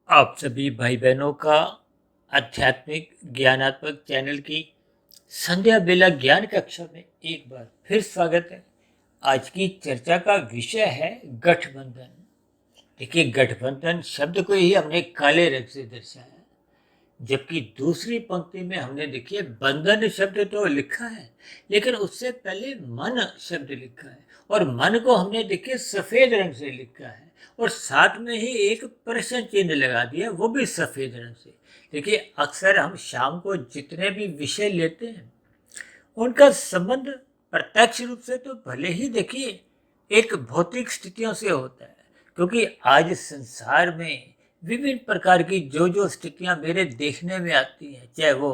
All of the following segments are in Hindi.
आप सभी भाई बहनों का आध्यात्मिक ज्ञानात्मक चैनल की संध्या बेला ज्ञान कक्षा में एक बार फिर स्वागत है। आज की चर्चा का विषय है गठबंधन। देखिए, गठबंधन शब्द को ही हमने काले रंग से दर्शाया, जबकि दूसरी पंक्ति में हमने देखिए बंधन शब्द तो लिखा है, लेकिन उससे पहले मन शब्द लिखा है और मन को हमने देखिए सफेद रंग से लिखा है और साथ में ही एक प्रश्न चिन्ह लगा दिया, वो भी सफेद रंग से। देखिए, अक्सर हम शाम को जितने भी विषय लेते हैं उनका संबंध प्रत्यक्ष रूप से तो भले ही देखिए एक भौतिक स्थितियों से होता है, क्योंकि आज संसार में विभिन्न प्रकार की जो जो स्थितियां मेरे देखने में आती हैं, चाहे वो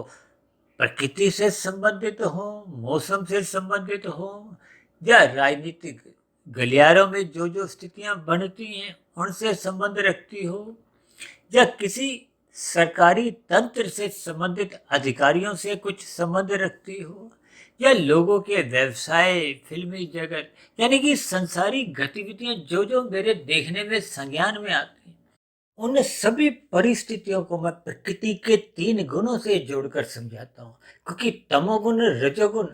प्रकृति से संबंधित हो, मौसम से संबंधित हो, या राजनीतिक गलियारों में जो जो स्थितियां बनती हैं उनसे संबंध रखती हो, या किसी सरकारी तंत्र से संबंधित अधिकारियों से कुछ संबंध रखती हो, या लोगों के व्यवसाय, फिल्मी जगत, यानी कि संसारी गतिविधियां जो जो मेरे देखने में संज्ञान में आती हैं, उन सभी परिस्थितियों को मैं प्रकृति के 3 गुणों से जोड़कर समझाता हूँ। क्योंकि तमोगुण, रजोगुण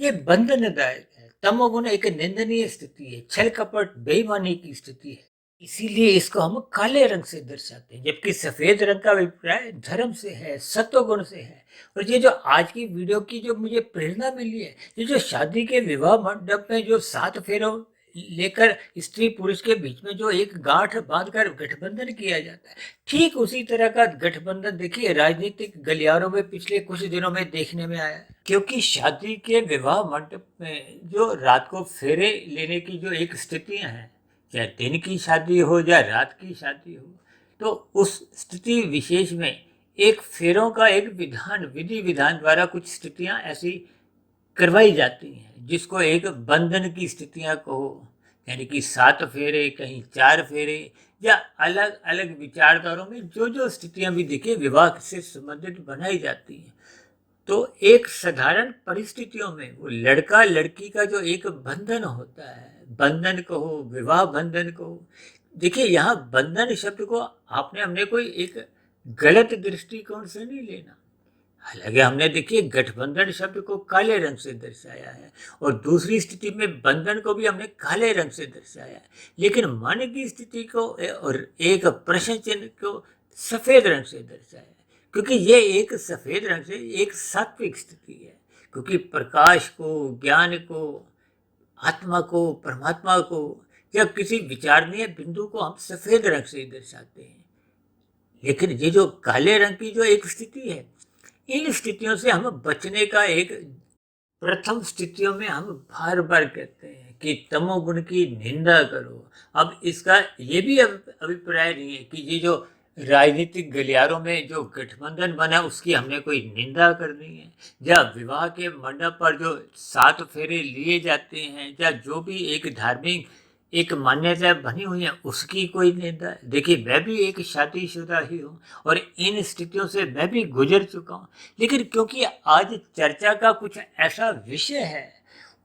ये बंधनदायक है। तमोगुण एक निंदनीय स्थिति है, छल कपट बेईमानी की स्थिति है, इसीलिए इसको हम काले रंग से दर्शाते हैं। जबकि सफेद रंग का अभिप्राय धर्म से है, सत्वगुण से है। और ये जो आज की वीडियो की जो मुझे प्रेरणा मिली है, ये जो शादी के विवाह मंडप में जो 7 फेरों लेकर स्त्री पुरुष के बीच में जो एक गांठ बांधकर गठबंधन किया जाता है, ठीक उसी तरह का गठबंधन देखिए राजनीतिक गलियारों में पिछले कुछ दिनों में देखने में आया है। क्योंकि शादी के विवाह मंडप में जो रात को फेरे लेने की जो एक स्थितियां हैं, चाहे दिन की शादी हो या रात की शादी हो, तो उस स्थिति विशेष में एक फेरों का एक विधि विधान द्वारा कुछ स्थितियां ऐसी करवाई जाती हैं जिसको एक बंधन की स्थितियां कहो, यानी कि 7 फेरे, कहीं 4 फेरे, या अलग अलग विचारधारों में जो जो स्थितियां भी देखिए विवाह से संबंधित बनाई जाती हैं। तो एक साधारण परिस्थितियों में वो लड़का लड़की का जो एक बंधन होता है, बंधन कहो, विवाह बंधन कहो, देखिए यहाँ बंधन शब्द को आपने हमने कोई एक गलत दृष्टिकोण से नहीं लेना। हालांकि हमने देखिए गठबंधन शब्द को काले रंग से दर्शाया है और दूसरी स्थिति में बंधन को भी हमने काले रंग से दर्शाया है, लेकिन मन की स्थिति को और एक प्रश्न चिन्ह को सफेद रंग से दर्शाया है। क्योंकि ये एक सफेद रंग से एक सात्विक स्थिति है, क्योंकि प्रकाश को, ज्ञान को, आत्मा को, परमात्मा को, या किसी विचारणीय बिंदु को हम सफेद रंग से दर्शाते हैं। लेकिन ये जो काले रंग की जो एक स्थिति है, इन स्थितियों से हम बचने का एक प्रथम स्थितियों में हम बार बार कहते हैं कि तमोगुण की निंदा करो। अब इसका ये भी अभिप्राय नहीं है कि ये जो राजनीतिक गलियारों में जो गठबंधन बना उसकी हमने कोई निंदा करनी है, या विवाह के मंडप पर जो 7 फेरे लिए जाते हैं, या जो भी एक धार्मिक एक मान्यता बनी हुई है उसकी कोई निंदा है। देखिए, मैं भी एक शादीशुदा ही हूँ और इन स्थितियों से मैं भी गुजर चुका हूँ, लेकिन क्योंकि आज चर्चा का कुछ ऐसा विषय है,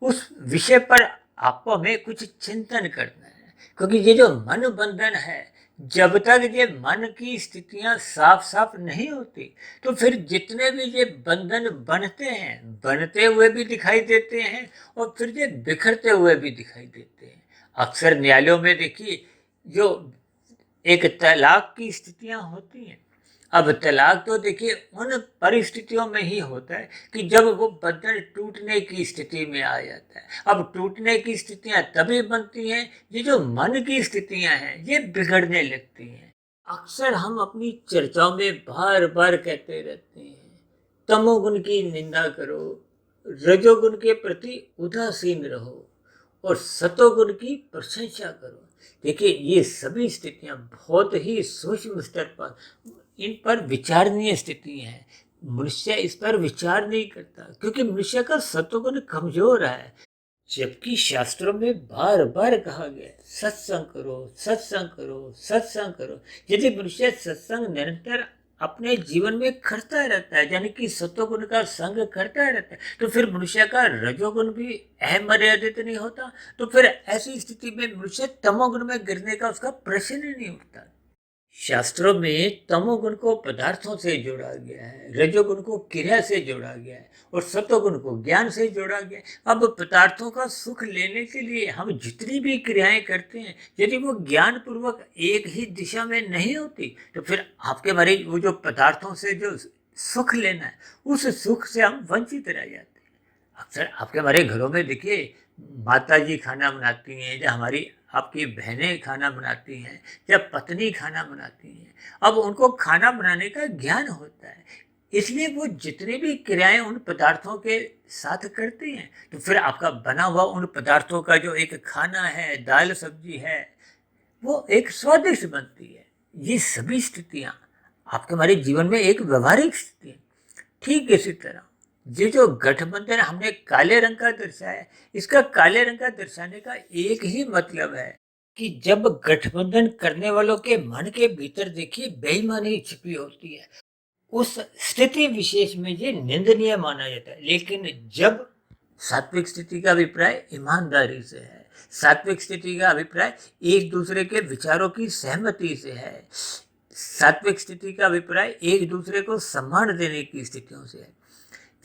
उस विषय पर आपको हमें कुछ चिंतन करना है। क्योंकि ये जो मन बंधन है, जब तक ये मन की स्थितियां साफ साफ नहीं होती, तो फिर जितने भी ये बंधन बनते हैं, बनते हुए भी दिखाई देते हैं और फिर ये बिखरते हुए भी दिखाई देते हैं। अक्सर न्यायालयों में देखिए जो एक तलाक की स्थितियां होती हैं। अब तलाक तो देखिए उन परिस्थितियों में ही होता है कि जब वो बंधन टूटने की स्थिति में आ जाता है। अब टूटने की स्थितियां तभी बनती हैं, ये जो मन की स्थितियां हैं ये बिगड़ने लगती हैं। अक्सर हम अपनी चर्चाओं में बार बार कहते रहते हैं तमोगुण की निंदा करो, रजोगुण के प्रति उदासीन रहो और सतोगुण की प्रशंसा करो। देखिए, ये सभी स्थितियां बहुत ही सूक्ष्म स्तर पर, इन पर विचारणीय स्थिति है। मनुष्य इस पर विचार नहीं करता क्योंकि मनुष्य का सत्वगुण कमजोर है। जबकि शास्त्रों में बार बार कहा गया है, सत्संग करो, सत्संग करो, सत्संग करो। यदि मनुष्य सत्संग निरंतर अपने जीवन में करता रहता है, यानी कि सत्वगुण का संग करता रहता है, तो फिर मनुष्य का रजोगुण भी अमर्यादित नहीं होता। तो फिर ऐसी स्थिति में मनुष्य तमोगुण में गिरने का उसका प्रश्न ही नहीं उठता। शास्त्रों में तमोगुण को पदार्थों से जोड़ा गया है, रजोगुण को क्रिया से जोड़ा गया है और सतोगुण को ज्ञान से जोड़ा गया है। अब पदार्थों का सुख लेने के लिए हम जितनी भी क्रियाएं करते हैं, यदि वो ज्ञान पूर्वक एक ही दिशा में नहीं होती, तो फिर आपके मरीज वो जो पदार्थों से जो सुख लेना है, उस सुख से हम वंचित रह जाते हैं। अक्सर आपके हमारे घरों में देखिए, माता जी खाना बनाती हैं या हमारी आपकी बहनें खाना बनाती हैं या पत्नी खाना बनाती हैं। अब उनको खाना बनाने का ज्ञान होता है, इसलिए वो जितनी भी क्रियाएं उन पदार्थों के साथ करती हैं, तो फिर आपका बना हुआ उन पदार्थों का जो एक खाना है, दाल सब्जी है, वो एक स्वादिष्ट बनती है। ये सभी स्थितियां आपके हमारे जीवन में एक व्यवहारिक स्थिति है। ठीक इसी तरह ये जो गठबंधन हमने काले रंग का दर्शाया है, इसका काले रंग का दर्शाने का एक ही मतलब है कि जब गठबंधन करने वालों के मन के भीतर देखिए बेईमानी छिपी होती है, उस स्थिति विशेष में ये निंदनीय माना जाता है। लेकिन जब सात्विक स्थिति का अभिप्राय ईमानदारी से है, सात्विक स्थिति का अभिप्राय एक दूसरे के विचारों की सहमति से है, सात्विक स्थिति का अभिप्राय एक दूसरे को सम्मान देने की स्थितियों से है,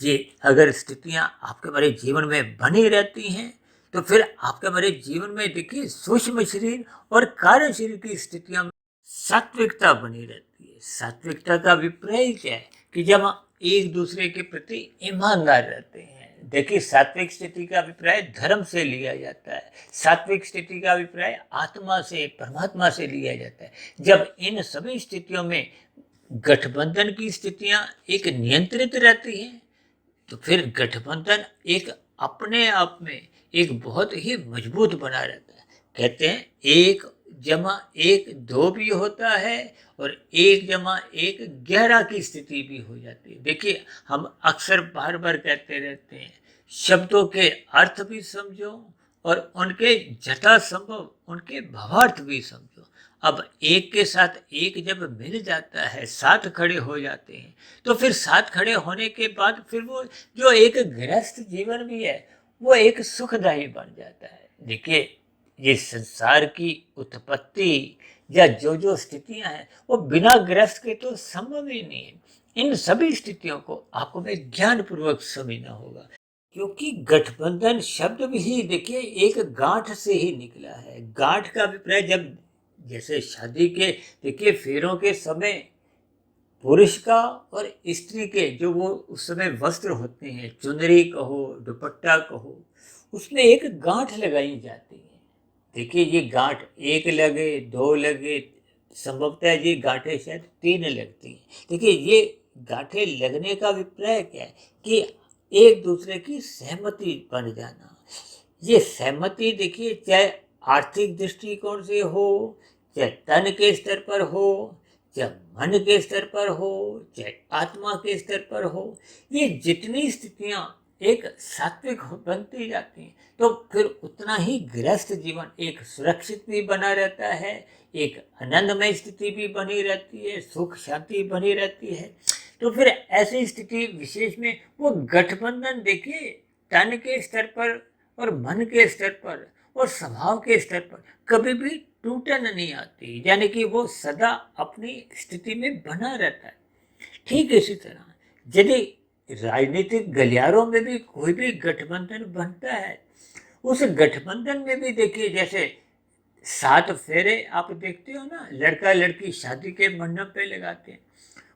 ये अगर स्थितियां आपके हमारे जीवन में बनी रहती हैं, तो फिर आपके हमारे जीवन में देखिए सूक्ष्म शरीर और कार्य शरीर की स्थितियों में सात्विकता बनी रहती है। सात्विकता का अभिप्राय क्या है कि जब हम एक दूसरे के प्रति ईमानदार रहते हैं। देखिए, सात्विक स्थिति का अभिप्राय धर्म से लिया जाता है, सात्विक स्थिति का अभिप्राय आत्मा से, परमात्मा से लिया जाता है। जब इन सभी स्थितियों में गठबंधन की स्थितियां एक नियंत्रित रहती हैं, तो फिर गठबंधन एक अपने आप में एक बहुत ही मजबूत बना रहता है। कहते हैं 1+1 2 भी होता है और 1+1 11 की स्थिति भी हो जाती है। देखिए, हम अक्सर बार बार कहते रहते हैं, शब्दों के अर्थ भी समझो और उनके जथा संभव उनके भावार्थ भी समझो। अब एक के साथ एक जब मिल जाता है, साथ खड़े हो जाते हैं, तो फिर साथ खड़े होने के बाद फिर वो जो एक गृहस्थ जीवन भी है, वो एक सुखदायी बन जाता है। देखिए, ये संसार की उत्पत्ति या जो जो स्थितियां हैं, वो बिना गृहस्थ के तो संभव ही नहीं है। इन सभी स्थितियों को आपको में ज्ञान पूर्वक समझना होगा, क्योंकि गठबंधन शब्द भी देखिए एक गांठ से ही निकला है। गांठ का अभिप्राय, जब जैसे शादी के देखिए फेरों के समय पुरुष का और स्त्री के जो वो उस समय वस्त्र होते हैं, चुनरी कहो, दुपट्टा कहो, उसमें एक गांठ लगाई जाती है। देखिए, ये गांठ 1 लगे, 2 लगे, संभवतः ये गांठें शायद 3 लगती हैं। देखिए, ये गांठें लगने का अभिप्राय क्या है कि एक दूसरे की सहमति बन जाना। ये सहमति देखिए, चाहे आर्थिक दृष्टिकोण से हो, चाहे तन के स्तर पर हो, चाहे मन के स्तर पर हो, चाहे आत्मा के स्तर पर हो, ये जितनी स्थितियां एक सात्विक बनती जाती हैं, तो फिर उतना ही गृहस्थ जीवन एक सुरक्षित भी बना रहता है, एक आनंदमय स्थिति भी बनी रहती है, सुख शांति बनी रहती है। तो फिर ऐसी स्थिति विशेष में वो गठबंधन देखिए तन के स्तर पर और मन के स्तर पर और स्वभाव के स्तर पर कभी भी टूटन नहीं आती, यानी कि वो सदा अपनी स्थिति में बना रहता है। ठीक इसी तरह यदि राजनीतिक गलियारों में भी कोई भी गठबंधन बनता है, उस गठबंधन में भी देखिए, जैसे 7 फेरे आप देखते हो ना, लड़का लड़की शादी के मंडप पे लगाते हैं,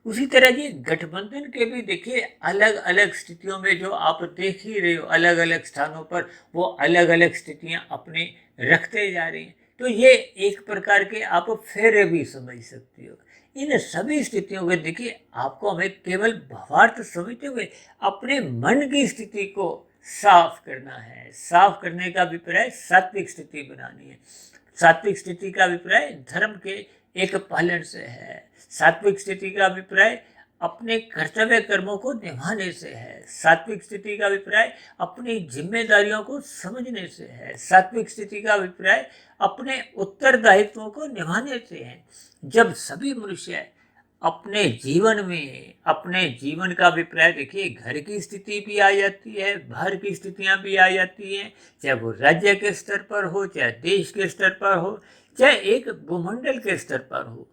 उसी तरह ये गठबंधन के भी देखिए अलग अलग स्थितियों में जो आप देख ही रहे हो, अलग अलग स्थानों पर वो अलग अलग स्थितियां अपने रखते जा रही हैं। तो ये एक प्रकार के आप फेरे भी समझ सकते हो। इन सभी स्थितियों में देखिए, आपको हमें केवल भावार्थ समझते हुए अपने मन की स्थिति को साफ करना है। साफ करने का अभिप्राय सात्विक स्थिति बनानी है। सात्विक स्थिति का अभिप्राय धर्म के एक पालन से है। सात्विक स्थिति का अभिप्राय अपने कर्तव्य कर्मों को निभाने से है। सात्विक स्थिति का अभिप्राय अपनी जिम्मेदारियों को समझने से है। सात्विक स्थिति का अभिप्राय अपने उत्तरदायित्वों को निभाने से है। जब सभी मनुष्य अपने जीवन में, अपने जीवन का अभिप्राय देखिए, घर की स्थिति भी आ जाती है, बाहर की स्थितियां भी आ जाती हैं, चाहे वो राज्य के स्तर पर हो, चाहे देश के स्तर पर हो, चाहे एक भूमंडल के स्तर पर हो।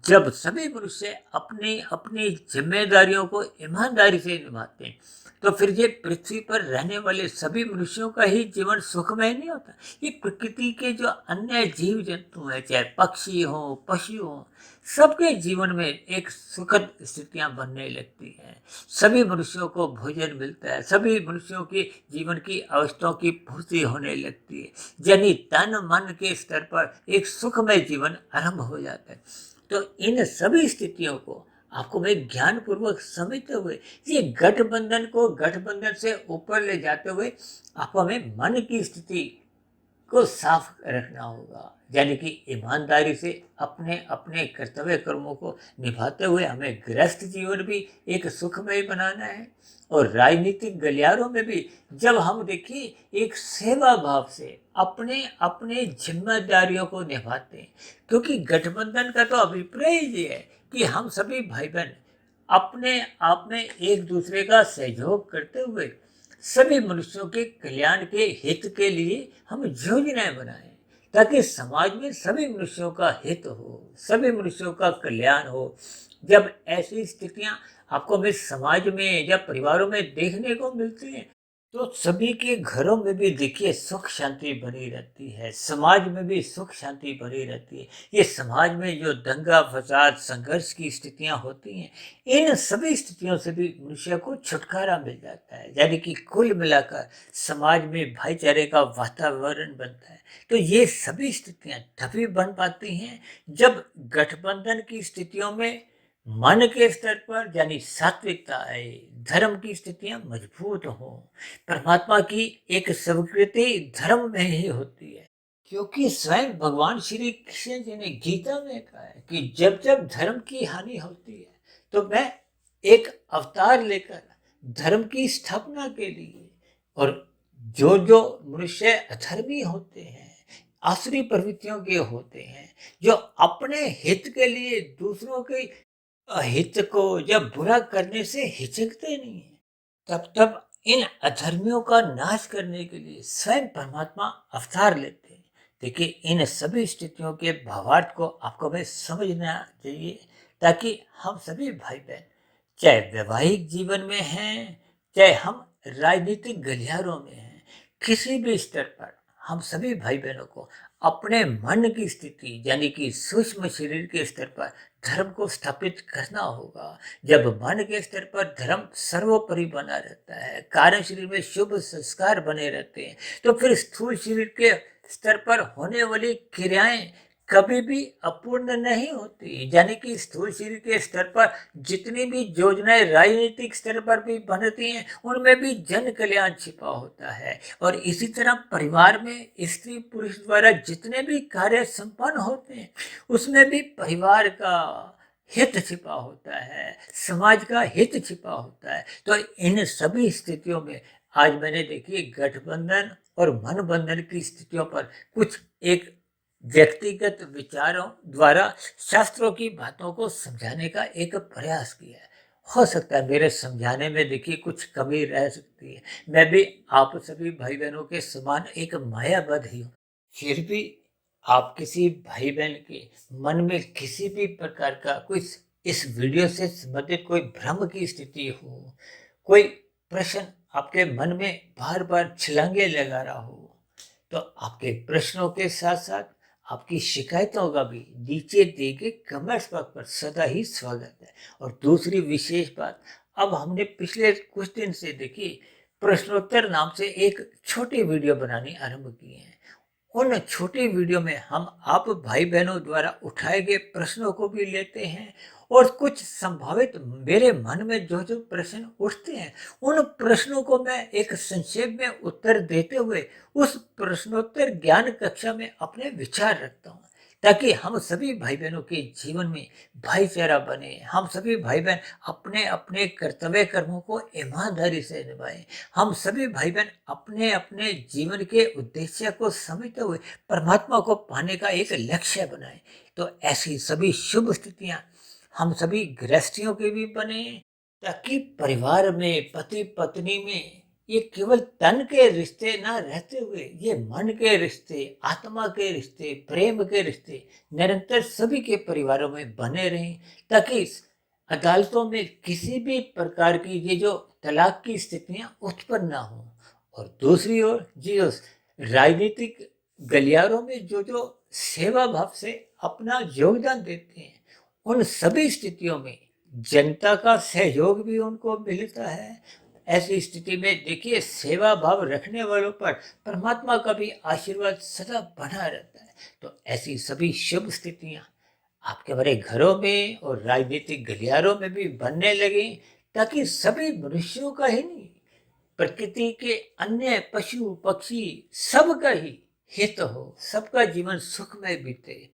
जब सभी मनुष्य अपनी अपनी जिम्मेदारियों को ईमानदारी से निभाते हैं, तो फिर ये पृथ्वी पर रहने वाले सभी मनुष्यों का ही जीवन सुखमय नहीं होता। ये प्रकृति के जो अन्य जीव जंतु हैं, चाहे पक्षी हो, पशु हो, सबके जीवन में एक सुखद स्थितियां बनने लगती हैं। सभी मनुष्यों को भोजन मिलता है, सभी मनुष्यों के जीवन की आवश्यकताओं की पूर्ति होने लगती है, यानी तन मन के स्तर पर एक सुखमय जीवन आरंभ हो जाता है। तो इन सभी स्थितियों को आपको मैं ज्ञान पूर्वक समझते हुए, ये गठबंधन को गठबंधन से ऊपर ले जाते हुए आपको हमें मन की स्थिति को साफ रखना होगा, यानी कि ईमानदारी से अपने अपने कर्तव्य कर्मों को निभाते हुए हमें गृहस्थ जीवन भी एक सुखमय बनाना है। और राजनीतिक गलियारों में भी जब हम देखिए एक सेवा भाव से अपने अपने जिम्मेदारियों को निभाते हैं, क्योंकि गठबंधन का तो अभिप्राय ये है कि हम सभी भाई बहन अपने आप में एक दूसरे का सहयोग करते हुए सभी मनुष्यों के कल्याण के हित के लिए हम योजनाएं बनाएं, ताकि समाज में सभी मनुष्यों का हित हो, सभी मनुष्यों का कल्याण हो। जब ऐसी स्थितियां आपको हमें समाज में या परिवारों में देखने को मिलती हैं, तो सभी के घरों में भी देखिए सुख शांति बनी रहती है, समाज में भी सुख शांति बनी रहती है। ये समाज में जो दंगा फसाद संघर्ष की स्थितियां होती हैं, इन सभी स्थितियों से भी मनुष्य को छुटकारा मिल जाता है, यानी कि कुल मिलाकर समाज में भाईचारे का वातावरण बनता है। तो ये सभी स्थितियां तभी बन पाती हैं जब गठबंधन की स्थितियों में मन के स्तर पर यानी सात्विकता आए, धर्म की स्थितियां मजबूत हों। परमात्मा की एक स्वीकृति धर्म में ही होती है, क्योंकि स्वयं भगवान श्री कृष्ण जी ने गीता में कहा है कि जब जब धर्म की हानि होती है, तो मैं एक अवतार लेकर धर्म की स्थापना के लिए, और जो जो मनुष्य अधर्मी होते हैं, आसुरी प्रवृत्तियों के होते हैं, जो अपने हित के लिए दूसरों के अहित को या बुरा करने से हिचकते नहीं है, तब तब इन अधर्मियों का नाश करने के लिए स्वयं परमात्मा अवतार लेते हैं। देखिए इन सभी स्थितियों के भावार्थ को आपको हमें समझना चाहिए, ताकि हम सभी भाई बहन, चाहे वैवाहिक जीवन में हैं, चाहे हम राजनीतिक गलियारों में हैं, किसी भी स्तर पर हम सभी भाई बहनों को अपने मन की स्थिति यानी कि सूक्ष्म शरीर के स्तर पर धर्म को स्थापित करना होगा। जब मन के स्तर पर धर्म सर्वोपरि बना रहता है, कार्य शरीर में शुभ संस्कार बने रहते हैं, तो फिर स्थूल शरीर के स्तर पर होने वाली क्रियाएं कभी भी अपूर्ण नहीं होती, यानी कि स्थूल शरीर के स्तर पर जितनी भी योजनाएं राजनीतिक स्तर पर भी बनती हैं, उनमें भी जन कल्याण छिपा होता है। और इसी तरह परिवार में स्त्री पुरुष द्वारा जितने भी कार्य संपन्न होते हैं, उसमें भी परिवार का हित छिपा होता है, समाज का हित छिपा होता है। तो इन सभी स्थितियों में आज मैंने देखिए गठबंधन और मनबंधन की स्थितियों पर कुछ एक व्यक्तिगत विचारों द्वारा शास्त्रों की बातों को समझाने का एक प्रयास किया है। हो सकता है मेरे समझाने में देखिए कुछ कमी रह सकती है, मैं भी आप सभी भाई बहनों के समान एक मायाबद्ध ही हूँ। फिर भी आप किसी भाई बहन के मन में किसी भी प्रकार का कोई इस वीडियो से संबंधित कोई भ्रम की स्थिति हो, कोई प्रश्न आपके मन में बार बार छलांगे लगा रहा हो, तो आपके प्रश्नों के साथ साथ आपकी शिकायतों का भी नीचे दिए गए कमेंट्स बॉक्स पर सदा ही स्वागत है। और दूसरी विशेष बात, अब हमने पिछले कुछ दिन से देखी प्रश्नोत्तर नाम से एक छोटी वीडियो बनानी आरंभ की है। उन छोटी वीडियो में हम आप भाई बहनों द्वारा उठाए गए प्रश्नों को भी लेते हैं, और कुछ संभावित मेरे मन में जो जो प्रश्न उठते हैं, उन प्रश्नों को मैं एक संक्षेप में उत्तर देते हुए उस प्रश्नोत्तर ज्ञान कक्षा में अपने विचार रखता हूँ, ताकि हम सभी भाई बहनों के जीवन में भाईचारा बने, हम सभी भाई बहन अपने अपने कर्तव्य कर्मों को ईमानदारी से निभाएं, हम सभी भाई बहन अपने अपने जीवन के उद्देश्य को समझते हुए परमात्मा को पाने का एक लक्ष्य बनाएं। तो ऐसी सभी शुभ स्थितियां हम सभी गृहस्थियों के भी बने, ताकि परिवार में, पति पत्नी में ये केवल तन के रिश्ते ना रहते हुए ये मन के रिश्ते, आत्मा के रिश्ते, प्रेम के रिश्ते निरंतर सभी के परिवारों में बने रहें, ताकि इस अदालतों में किसी भी प्रकार की ये जो तलाक की स्थितियां उत्पन्न ना हो। और दूसरी ओर जो राजनीतिक गलियारों में जो जो सेवा भाव से अपना योगदान देते हैं, उन सभी स्थितियों में जनता का सहयोग भी उनको मिलता है। ऐसी स्थिति में देखिए सेवा भाव रखने वालों पर परमात्मा का भी आशीर्वाद सदा बना रहता है। तो ऐसी सभी शुभ स्थितियां आपके हमारे घरों में और राजनीतिक गलियारों में भी बनने लगी, ताकि सभी मनुष्यों का ही नहीं, प्रकृति के अन्य पशु पक्षी सबका ही हित हो, सबका जीवन सुखमय बीते।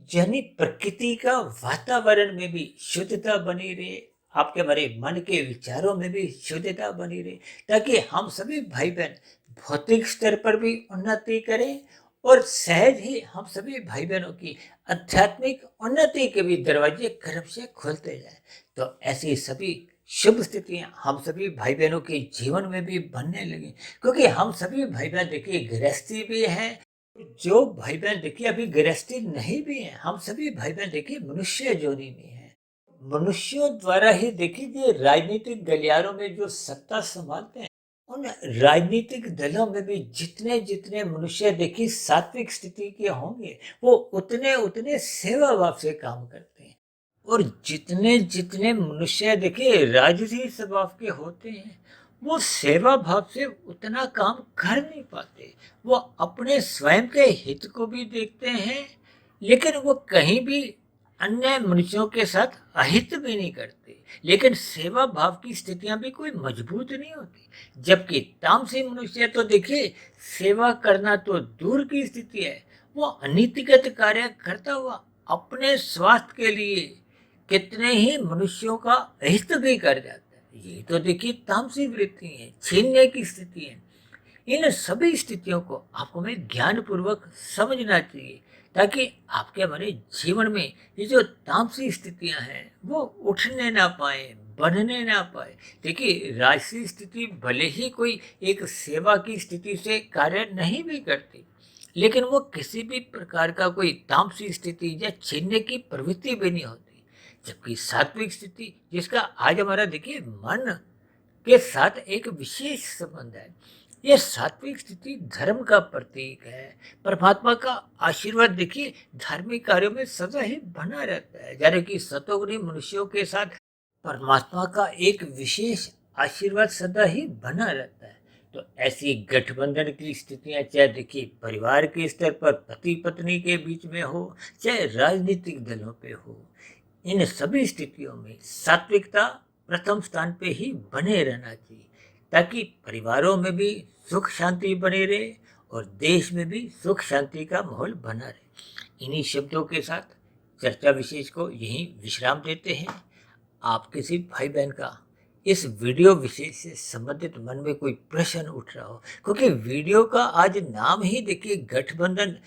यानी प्रकृति का वातावरण में भी शुद्धता बनी रहे, आपके हमारे मन के विचारों में भी शुद्धता बनी रहे, ताकि हम सभी भाई बहन भौतिक स्तर पर भी उन्नति करें और सहज ही हम सभी भाई बहनों की आध्यात्मिक उन्नति के भी दरवाजे क्रम से खुलते जाए। तो ऐसी सभी शुभ स्थितियां हम सभी भाई बहनों के जीवन में भी बनने लगी, क्योंकि हम सभी भाई बहन देखिए गृहस्थी भी हैं, जो भाई बहन देखिए अभी गृहस्थी नहीं भी है, हम सभी भाई बहन देखिए मनुष्य योनि में है। मनुष्यों द्वारा ही देखिए ये राजनीतिक गलियारों में जो सत्ता संभालते हैं, उन राजनीतिक दलों में भी जितने जितने मनुष्य देखिए सात्विक स्थिति के होंगे, वो उतने उतने सेवा भाव से काम करते हैं। और जितने जितने मनुष्य देखिए राजसी स्वभाव के होते हैं, वो सेवा भाव से उतना काम कर नहीं पाते। वो अपने स्वयं के हित को भी देखते हैं, लेकिन वो कहीं भी अन्य मनुष्यों के साथ अहित भी नहीं करते। लेकिन सेवा भाव की स्थितियां भी कोई मजबूत नहीं होती। जबकि तामसी मनुष्य तो देखिए सेवा करना तो दूर की स्थिति है, वो अनीतिगत कार्य करता हुआ अपने स्वास्थ्य के लिए कितने ही मनुष्यों का हित भी कर जाता है। ये तो देखिए तामसी वृत्ति है, छीनने की स्थिति है। इन सभी स्थितियों को आपको में ज्ञान पूर्वक समझना चाहिए, ताकि आपके हमारे जीवन में ये जो तामसी स्थितियां हैं वो उठने ना पाए, बनने ना पाए। देखिए राजसी स्थिति भले ही कोई एक सेवा की स्थिति से कार्य नहीं भी करती, लेकिन वो किसी भी प्रकार का कोई तामसी स्थिति या छीनने की प्रवृत्ति भी नहीं होती। जबकि सात्विक स्थिति जिसका आज हमारा देखिए मन के साथ एक विशेष संबंध है, यह सात्विक स्थिति धर्म का प्रतीक है। परमात्मा का आशीर्वाद देखिए धार्मिक कार्यों में सदा ही बना रहता है, यानी कि सतोगुणी मनुष्यों के साथ परमात्मा का एक विशेष आशीर्वाद सदा ही बना रहता है। तो ऐसी गठबंधन की स्थितियां चाहे देखिए परिवार के स्तर पर पति पत्नी के बीच में हो, चाहे राजनीतिक दलों पे हो, इन सभी स्थितियों में सात्विकता प्रथम स्थान पे ही बने रहना चाहिए, ताकि परिवारों में भी सुख शांति बनी रहे और देश में भी सुख शांति का माहौल बना रहे। इन्हीं शब्दों के साथ चर्चा विशेष को यहीं विश्राम देते हैं। आप किसी भाई बहन का इस वीडियो विशेष से संबंधित मन में कोई प्रश्न उठ रहा हो, क्योंकि वीडियो का आज नाम ही देखिए गठबंधन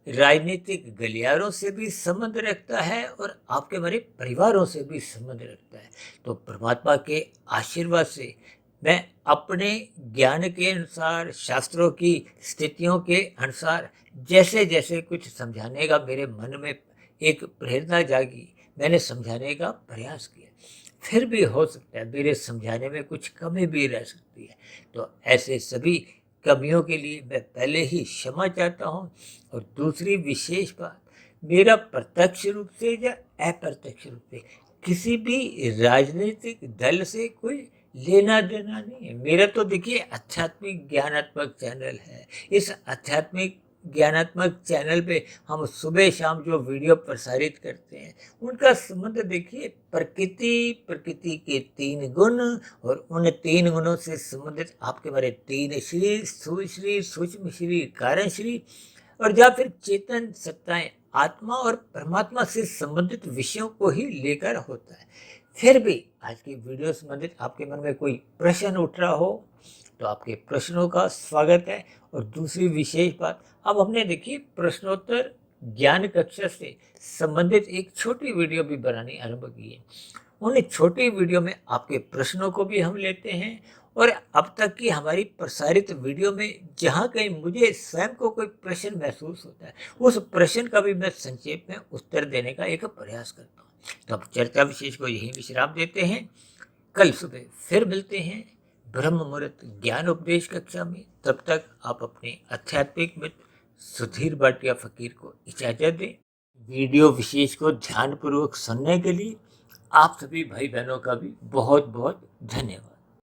राजनीतिक गलियारों से भी संबंध रखता है और आपके हमारे परिवारों से भी संबंध रखता है। तो परमात्मा के आशीर्वाद से मैं अपने ज्ञान के अनुसार, शास्त्रों की स्थितियों के अनुसार जैसे जैसे कुछ समझाने का मेरे मन में एक प्रेरणा जागी, मैंने समझाने का प्रयास किया। फिर भी हो सकता है मेरे समझाने में कुछ कमी भी रह सकती है, तो ऐसे सभी कमियों के लिए मैं पहले ही क्षमा चाहता हूँ। और दूसरी विशेष बात, मेरा प्रत्यक्ष रूप से या अप्रत्यक्ष रूप से किसी भी राजनीतिक दल से कोई लेना देना नहीं है। मेरा तो देखिए आध्यात्मिक ज्ञानात्मक चैनल है। इस आध्यात्मिक ज्ञानात्मक चैनल पे हम सुबह शाम जो वीडियो प्रसारित करते हैं, उनका संबंध देखिए प्रकृति के 3 गुण और उन 3 गुणों से संबंधित आपके बारे 3 श्री, सुश्री, सूक्ष्म श्री, कारण श्री और या फिर चेतन सत्ताएं आत्मा और परमात्मा से संबंधित विषयों को ही लेकर होता है। फिर भी आज की वीडियो संबंधित आपके मन में कोई प्रश्न उठ रहा हो तो आपके प्रश्नों का स्वागत है। और दूसरी विशेष बात, अब हमने देखिए प्रश्नोत्तर ज्ञान कक्षा से संबंधित एक छोटी वीडियो भी बनानी आरंभ की है। उन छोटी वीडियो में आपके प्रश्नों को भी हम लेते हैं और अब तक की हमारी प्रसारित वीडियो में जहाँ कहीं मुझे स्वयं को कोई प्रश्न महसूस होता है, उस प्रश्न का भी मैं संक्षेप में उत्तर देने का एक प्रयास करता हूँ। तो अब चर्चा विशेष को यही विश्राम देते हैं। कल सुबह फिर मिलते हैं ब्रह्म मुहूर्त ज्ञान उपदेश कक्षा में। तब तक आप अपने आध्यात्मिक मित्र सुधीर भाटिया फकीर को इजाजत दें। वीडियो विशेष को ध्यानपूर्वक सुनने के लिए आप सभी भाई बहनों का भी बहुत बहुत धन्यवाद।